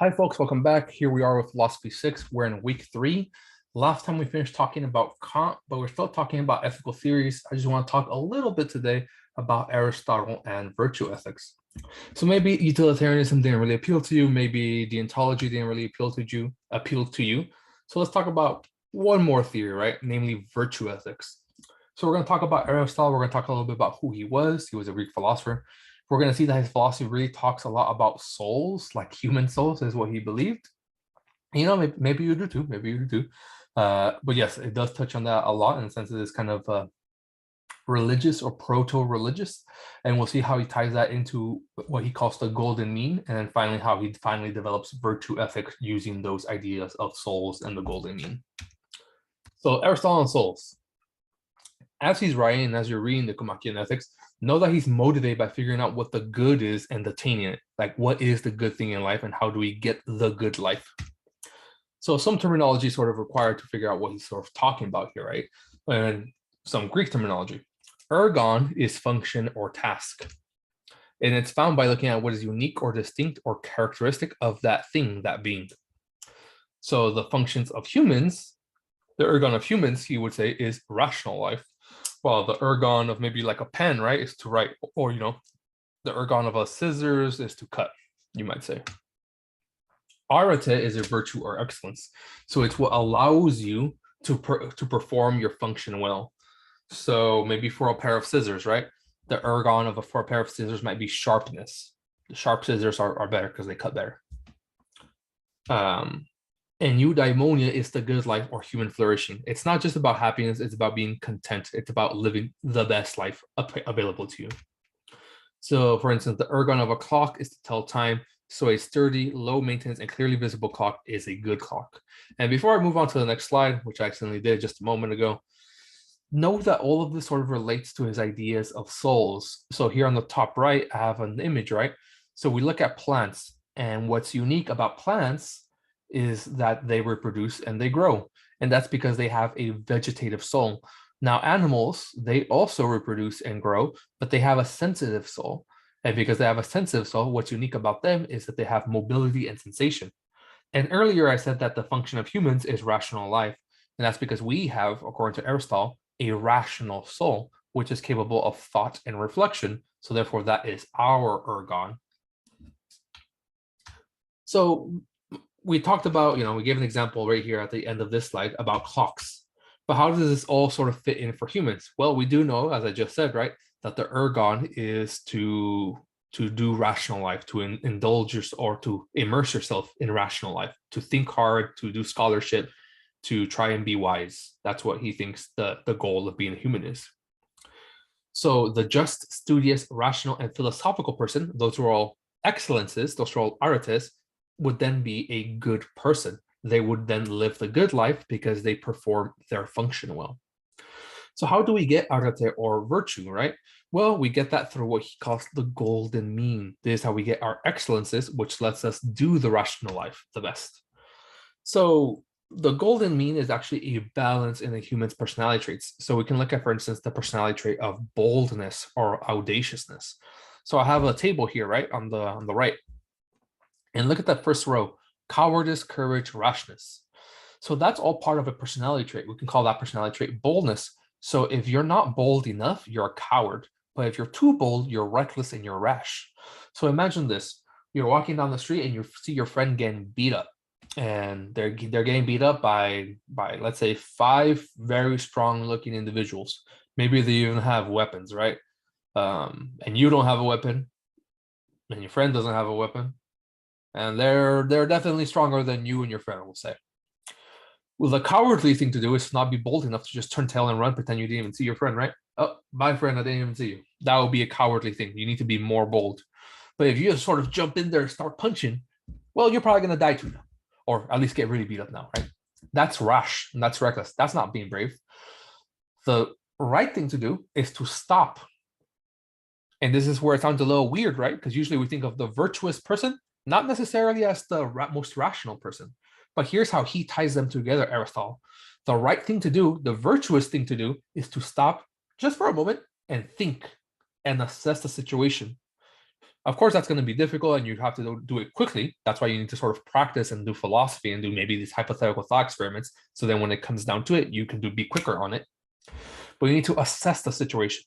Hi, folks. Welcome back. Here we are with Philosophy 6. We're in week 3. Last time we finished talking about Kant, but we're still talking about ethical theories. I just want to talk a little bit today about Aristotle and virtue ethics. So maybe utilitarianism didn't really appeal to you. Maybe deontology didn't really appeal to you. So let's talk about one more theory, right? Namely virtue ethics. So we're going to talk about Aristotle. We're going to talk a little bit about who he was. He was a Greek philosopher. We're going to see that his philosophy really talks a lot about souls, like human souls, is what he believed. Maybe you do too. Maybe you do too. But yes, it does touch on that a lot in the sense that it's kind of religious or proto-religious, and we'll see how he ties that into what he calls the golden mean, and then finally how he finally develops virtue ethics using those ideas of souls and the golden mean. So Aristotle and souls. As he's writing and as you're reading the Nicomachean Ethics, know that he's motivated by figuring out what the good is and attaining it. Like, what is the good thing in life and how do we get the good life? So some terminology is sort of required to figure out what he's sort of talking about here, right? And some Greek terminology. Ergon is function or task. And it's found by looking at what is unique or distinct or characteristic of that thing, that being. So the functions of humans, the ergon of humans, he would say, is rational life. Well, the ergon of maybe like a pen, right, is to write, or the ergon of a scissors is to cut, you might say. Arete is a virtue or excellence, so it's what allows you to perform your function well. So maybe for a pair of scissors, right, the ergon of for a pair of scissors might be sharpness. The sharp scissors are better because they cut better. And eudaimonia is the good life or human flourishing. It's not just about happiness, it's about being content. It's about living the best life available to you. So, for instance, the ergon of a clock is to tell time. So a sturdy, low maintenance, and clearly visible clock is a good clock. And before I move on to the next slide, which I accidentally did just a moment ago, note that all of this sort of relates to his ideas of souls. So here on the top right, I have an image, right? So we look at plants, and what's unique about plants is that they reproduce and they grow. And that's because they have a vegetative soul. Now, animals, they also reproduce and grow, but they have a sensitive soul. And because they have a sensitive soul, what's unique about them is that they have mobility and sensation. And earlier I said that the function of humans is rational life. And that's because we have, according to Aristotle, a rational soul, which is capable of thought and reflection. So therefore, that is our ergon. So we talked about, we gave an example right here at the end of this slide about clocks. But how does this all sort of fit in for humans? Well, we do know, as I just said, right, that the ergon is to do rational life, to indulge or to immerse yourself in rational life, to think hard, to do scholarship, to try and be wise. That's what he thinks the goal of being a human is. So the just, studious, rational, and philosophical person, those are all excellences, those are all aretes, would then be a good person. They would then live the good life because they perform their function well. So how do we get arete or virtue, right? Well, we get that through what he calls the golden mean. This is how we get our excellences, which lets us do the rational life the best. So the golden mean is actually a balance in a human's personality traits. So we can look at, for instance, the personality trait of boldness or audaciousness. So I have a table here, right, on the right. And look at that first row, cowardice, courage, rashness. So that's all part of a personality trait. We can call that personality trait boldness. So if you're not bold enough, you're a coward. But if you're too bold, you're reckless and you're rash. So imagine this. You're walking down the street and you see your friend getting beat up. And they're getting beat up by let's say 5 very strong looking individuals. Maybe they even have weapons, right? And you don't have a weapon, and your friend doesn't have a weapon, and they're definitely stronger than you and your friend, will say. Well, the cowardly thing to do is not be bold enough to just turn tail and run, pretend you didn't even see your friend, right? Oh, bye, friend, I didn't even see you. That would be a cowardly thing. You need to be more bold. But if you just sort of jump in there and start punching, well, you're probably going to die too now, or at least get really beat up now, right? That's rash and that's reckless. That's not being brave. The right thing to do is to stop. And this is where it sounds a little weird, right? Because usually we think of the virtuous person not necessarily as the most rational person. But here's how he ties them together, Aristotle. The right thing to do, the virtuous thing to do, is to stop just for a moment and think and assess the situation. Of course, that's going to be difficult and you have to do it quickly. That's why you need to sort of practice and do philosophy and do maybe these hypothetical thought experiments. So then when it comes down to it, you can be quicker on it. But you need to assess the situation.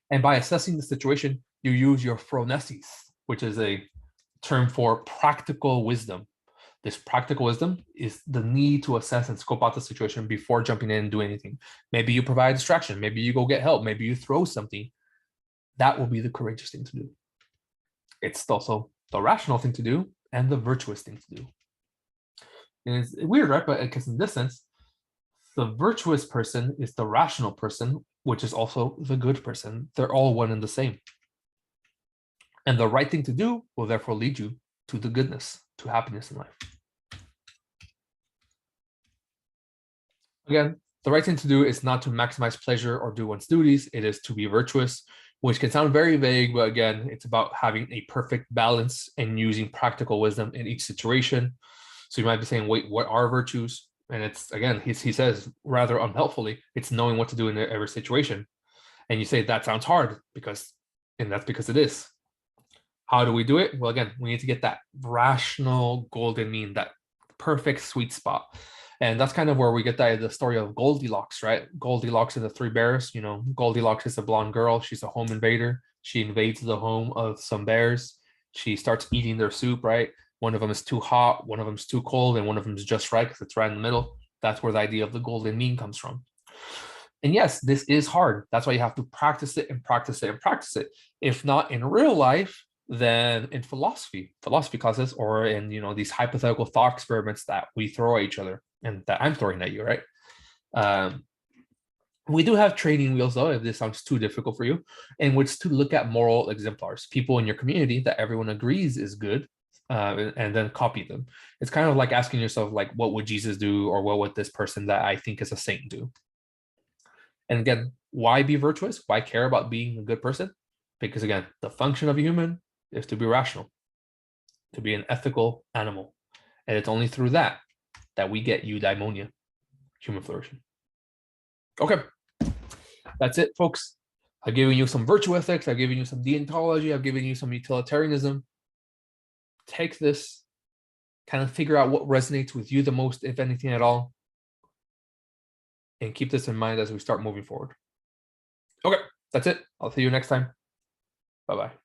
And by assessing the situation, you use your phronesis, which is a term for practical wisdom. This practical wisdom is the need to assess and scope out the situation before jumping in and do anything. Maybe you provide a distraction. Maybe you go get help. Maybe you throw something. That will be the courageous thing to do. It's also the rational thing to do and the virtuous thing to do. And it's weird, right? But because in this sense, the virtuous person is the rational person, which is also the good person. They're all one and the same. And the right thing to do will therefore lead you to the goodness, to happiness in life. Again, the right thing to do is not to maximize pleasure or do one's duties. It is to be virtuous, which can sound very vague, but again, it's about having a perfect balance and using practical wisdom in each situation. So you might be saying, wait, what are virtues? And it's, again, he says rather unhelpfully, it's knowing what to do in every situation. And you say, that sounds hard, and that's because it is. How do we do it? Well, again, we need to get that rational golden mean, that perfect sweet spot. And that's kind of where we get the story of Goldilocks, right? Goldilocks and the Three Bears. You know, Goldilocks is a blonde girl. She's a home invader. She invades the home of some bears. She starts eating their soup, right? One of them is too hot, one of them is too cold, and one of them is just right because it's right in the middle. That's where the idea of the golden mean comes from. And yes, this is hard. That's why you have to practice it and practice it and practice it. If not in real life, then in philosophy classes, or in these hypothetical thought experiments that we throw at each other and that I'm throwing at you, right? We do have training wheels though, if this sounds too difficult for you, in which to look at moral exemplars, people in your community that everyone agrees is good, and then copy them. It's kind of like asking yourself, like, what would Jesus do, or what would this person that I think is a saint do? And again, why be virtuous? Why care about being a good person? Because again, the function of a human is to be rational, to be an ethical animal. And it's only through that we get eudaimonia, human flourishing. Okay, that's it, folks. I've given you some virtue ethics. I've given you some deontology. I've given you some utilitarianism. Take this, kind of figure out what resonates with you the most, if anything at all, and keep this in mind as we start moving forward. Okay, that's it. I'll see you next time. Bye-bye.